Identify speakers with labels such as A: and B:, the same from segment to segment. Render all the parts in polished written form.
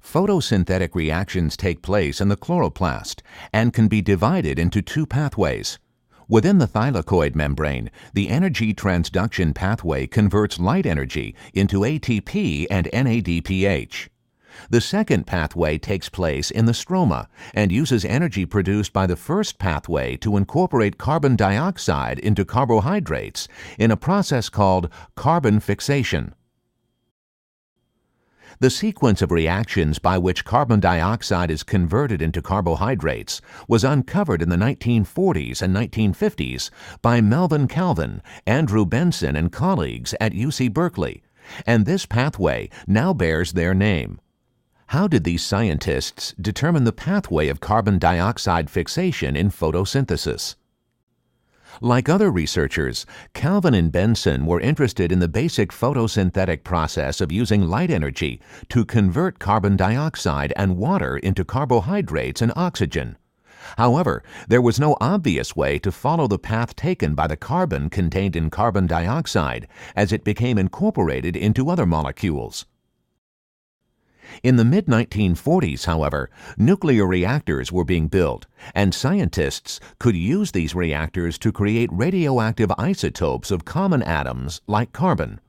A: Photosynthetic reactions take place in the chloroplast and can be divided into two pathways. Within the thylakoid membrane, the energy transduction pathway converts light energy into ATP and NADPH. The second pathway takes place in the stroma and uses energy produced by the first pathway to incorporate carbon dioxide into carbohydrates in a process called carbon fixation. The sequence of reactions by which carbon dioxide is converted into carbohydrates was uncovered in the 1940s and 1950s by Melvin Calvin, Andrew Benson, and colleagues at UC Berkeley, and this pathway now bears their name. How did these scientists determine the pathway of carbon dioxide fixation in photosynthesis? Like other researchers, Calvin and Benson were interested in the basic photosynthetic process of using light energy to convert carbon dioxide and water into carbohydrates and oxygen. However, there was no obvious way to follow the path taken by the carbon contained in carbon dioxide as it became incorporated into other molecules. In the mid-1940s, however, nuclear reactors were being built, and scientists could use these reactors to create radioactive isotopes of common atoms like carbon.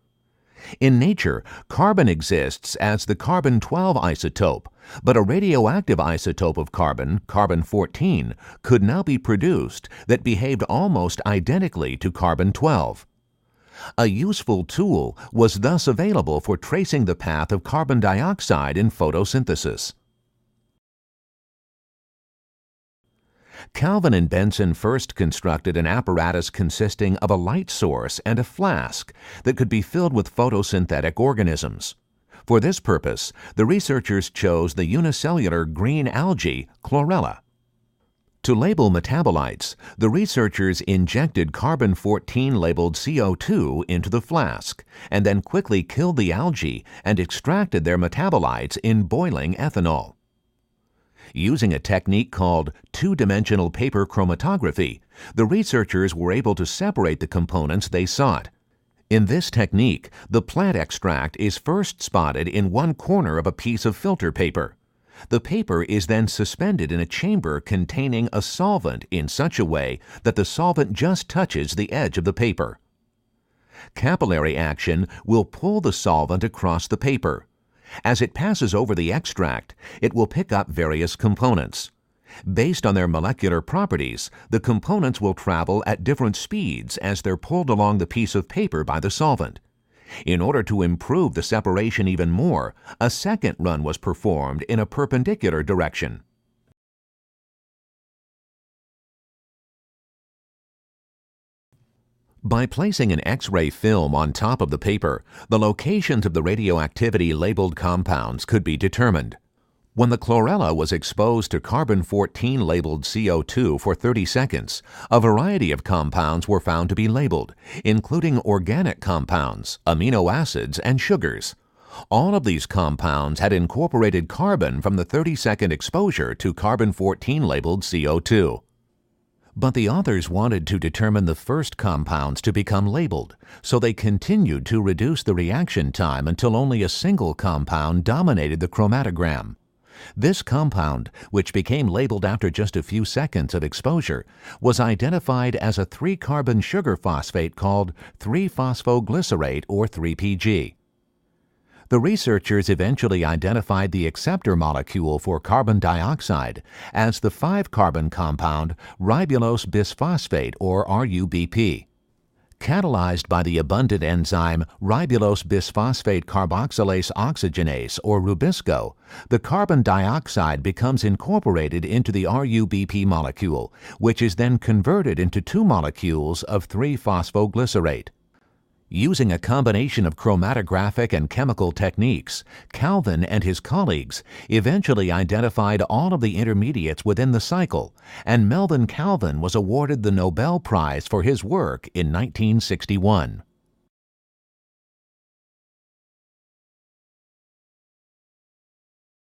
A: In nature, carbon exists as the carbon-12 isotope, but a radioactive isotope of carbon, carbon-14, could now be produced that behaved almost identically to carbon-12. A useful tool was thus available for tracing the path of carbon dioxide in photosynthesis. Calvin and Benson first constructed an apparatus consisting of a light source and a flask that could be filled with photosynthetic organisms. For this purpose, the researchers chose the unicellular green algae chlorella. To label metabolites, the researchers injected carbon-14 labeled CO2 into the flask and then quickly killed the algae and extracted their metabolites in boiling ethanol. Using a technique called two-dimensional paper chromatography, the researchers were able to separate the components they sought. In this technique, the plant extract is first spotted in one corner of a piece of filter paper. The paper is then suspended in a chamber containing a solvent in such a way that the solvent just touches the edge of the paper. Capillary action will pull the solvent across the paper. As it passes over the extract, it will pick up various components. Based on their molecular properties, the components will travel at different speeds as they're pulled along the piece of paper by the solvent. In order to improve the separation even more, a second run was performed in a perpendicular direction. By placing an X-ray film on top of the paper, the locations of the radioactivity labeled compounds could be determined. When the chlorella was exposed to carbon-14 labeled CO2 for 30 seconds, a variety of compounds were found to be labeled, including organic compounds, amino acids, and sugars. All of these compounds had incorporated carbon from the 30-second exposure to carbon-14 labeled CO2. But the authors wanted to determine the first compounds to become labeled, so they continued to reduce the reaction time until only a single compound dominated the chromatogram. This compound, which became labeled after just a few seconds of exposure, was identified as a 3-carbon sugar phosphate called 3-phosphoglycerate or 3-PG. The researchers eventually identified the acceptor molecule for carbon dioxide as the 5-carbon compound ribulose bisphosphate or RUBP. Catalyzed by the abundant enzyme ribulose bisphosphate carboxylase oxygenase or Rubisco, the carbon dioxide becomes incorporated into the RUBP molecule, which is then converted into 2 molecules of 3-phosphoglycerate. Using a combination of chromatographic and chemical techniques, Calvin and his colleagues eventually identified all of the intermediates within the cycle, and Melvin Calvin was awarded the Nobel Prize for his work in 1961.